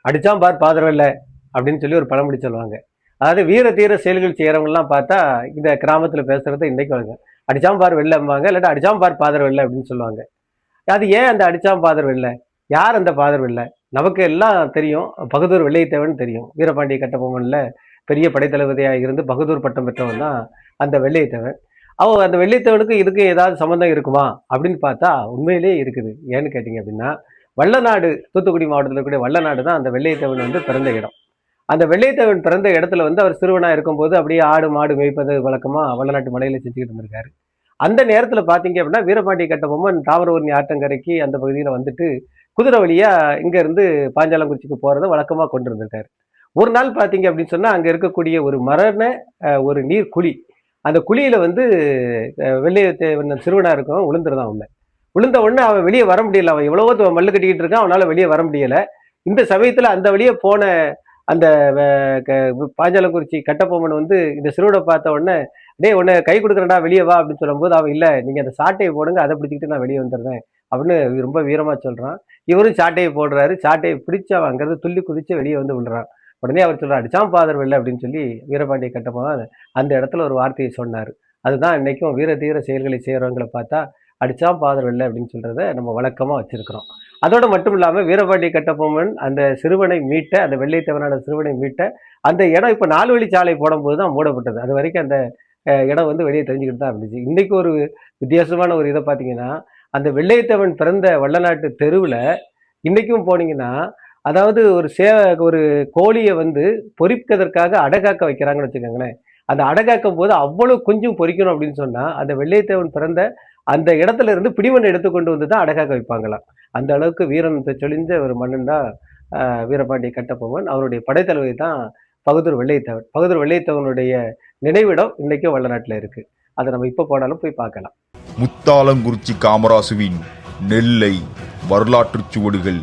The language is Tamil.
அடிச்சாம் பார் பாதரவில்லை அப்படின்னு சொல்லி ஒரு பழமொழி சொல்லுவாங்க. அதாவது வீர தீர செயல்கள் செய்யறவங்கலாம் பார்த்தா இந்த கிராமத்துல பேசுறது இன்னைக்கு வழங்க. அடிச்சாம் பார் வெள்ளம்பாங்க, இல்லாட்டா அடிச்சாம் பார் பாதர் வெள்ளை அப்படின்னு சொல்லுவாங்க. அது ஏன் அந்த அடிச்சாம் பாதர் வெள்ளை? யார் அந்த பாதர் வெள்ளை? நமக்கு எல்லாம் தெரியும். பகதூர் வெள்ளைத்தேவன் தெரியும். வீரபாண்டிய கட்டபொம்மன்ல பெரிய படைத்தளபதியா இருந்து பகதூர் பட்டம் பெற்றவன் தான் அந்த வெள்ளைத்தேவன். அந்த வெள்ளைத்தேவனுக்கு இதுக்கு ஏதாவது சம்மந்தம் இருக்குமா அப்படின்னு பார்த்தா உண்மையிலேயே இருக்குது. ஏன்னு கேட்டீங்க அப்படின்னா, வல்லநாடு, தூத்துக்குடி மாவட்டத்தில் இருக்கக்கூடிய வல்லநாடு தான் அந்த வெள்ளைத்தேவன் வந்து பிறந்த இடம். அந்த வெள்ளைத்தேவன் பிறந்த இடத்துல வந்து அவர் சிறுவனா இருக்கும்போது அப்படியே ஆடு மாடு மேய்ப்பது வழக்கமா வல்லநாட்டு மலையில செஞ்சுக்கிட்டு இருந்திருக்காரு. அந்த நேரத்துல பாத்தீங்க அப்படின்னா வீரபாண்டிய கட்டபொம்மன் தாமிரபரணி ஆற்றங்கரைக்கு அந்த பகுதியில வந்துட்டு குதிரை வழியா இங்க இருந்து பாஞ்சாலங்குறிச்சிக்கு போறதை வழக்கமா கொண்டு இருந்திருக்காரு. ஒரு நாள் பாத்தீங்க அப்படின்னு சொன்னா அங்க இருக்கக்கூடிய ஒரு மரண ஒரு நீர் குழி, அந்த குழியில வந்து வெள்ளையத்தேவன் சிறுவனா இருக்கவன் விழுந்துருதான் உள்ள. விழுந்த உடனே அவன் வெளியே வர முடியல. அவன் எவ்வளவோ மல்லு கட்டிக்கிட்டு இருக்கான், அவனால வெளியே வர முடியல. இந்த சமயத்துல அந்த வழியே போன அந்த பாஞ்சாலங்குறிச்சி கட்டபொம்மன் வந்து இந்த சிறுவனை பார்த்த உடனே, டேய் உன்னை கை கொடுக்குறேன்டா வெளியே வா அப்படின்னு சொல்லும்போது அவன் இல்ல நீங்க அந்த சாட்டையை போடுங்க, அதை பிடிச்சிக்கிட்டு நான் வெளியே வந்துடுறேன் அப்படின்னு ரொம்ப வீரமா சொல்றான். இவரும் சாட்டையை போடுறாரு. சாட்டையை பிடிச்சு அவன் அங்கிருந்து துள்ளி குதிச்சு வெளியே வந்து விழுறான். உடனே அவர் சொல்றாரு அடிச்சாம் பாதர் வெள்ளை அப்படின்னு சொல்லி வீரபாண்டிய கட்டபொம்மன் அந்த இடத்துல ஒரு வார்த்தையை சொன்னாரு. அதுதான் இன்னைக்கும் வீர தீர செயல்களை செய்யறவங்களை பார்த்தா அடிச்சாம் பாதர் வெள்ளை அப்படின்னு சொல்றத நம்ம வழக்கமா வச்சிருக்கிறோம். அதோட மட்டும் இல்லாம வீரபாண்டிய கட்டபொம்மன் அந்த சிறுவனை மீட்ட, அந்த வெள்ளைத்தேவனான சிறுவனை மீட்ட அந்த இடம் இப்ப 4 வழிச்சாலை போடும்போது தான் மூடப்பட்டது. அது வரைக்கும் அந்த இடம் வந்து வெளியே தெரிஞ்சுக்கிட்டு தான் இருந்துச்சு. இன்னைக்கு ஒரு வித்தியாசமான ஒரு இதை பார்த்தீங்கன்னா, அந்த வெள்ளைத்தேவன் பிறந்த வல்லநாட்டு தெருவுல இன்னைக்கும் போனீங்கன்னா, அதாவது ஒரு கோழியை வந்து பொரிப்பதற்காக அடகாக்க வைக்கிறாங்கன்னு வச்சுக்கோங்களேன். அந்த அடகாக்கும் போது அவ்வளவு குஞ்சும் பொரிக்கணும் அப்படின்னு சொன்னா அந்த வெள்ளைத்தேவன் பிறந்த அந்த இடத்துல இருந்து பிடிமண் எடுத்துக்கொண்டு வந்து தான் அடகாக்க வைப்பாங்களாம். அந்த அளவுக்கு வீரத்தை சொலிஞ்ச ஒரு மன்னன் தான் வீரபாண்டிய கட்டபொம்மன். அவருடைய படைத்தளபதி தான் பகதூர் வெள்ளைத்தேவன். பகதூர் வெள்ளைத்தேவனுடைய நினைவிடம் இன்னைக்கும் வல்லநாட்டுல இருக்கு. அதை நம்ம இப்ப போனாலும் போய் பார்க்கலாம். முத்தாலங்குறிச்சி காமராசுவின் நெல்லை வரலாற்றுச் சுவடுகள்.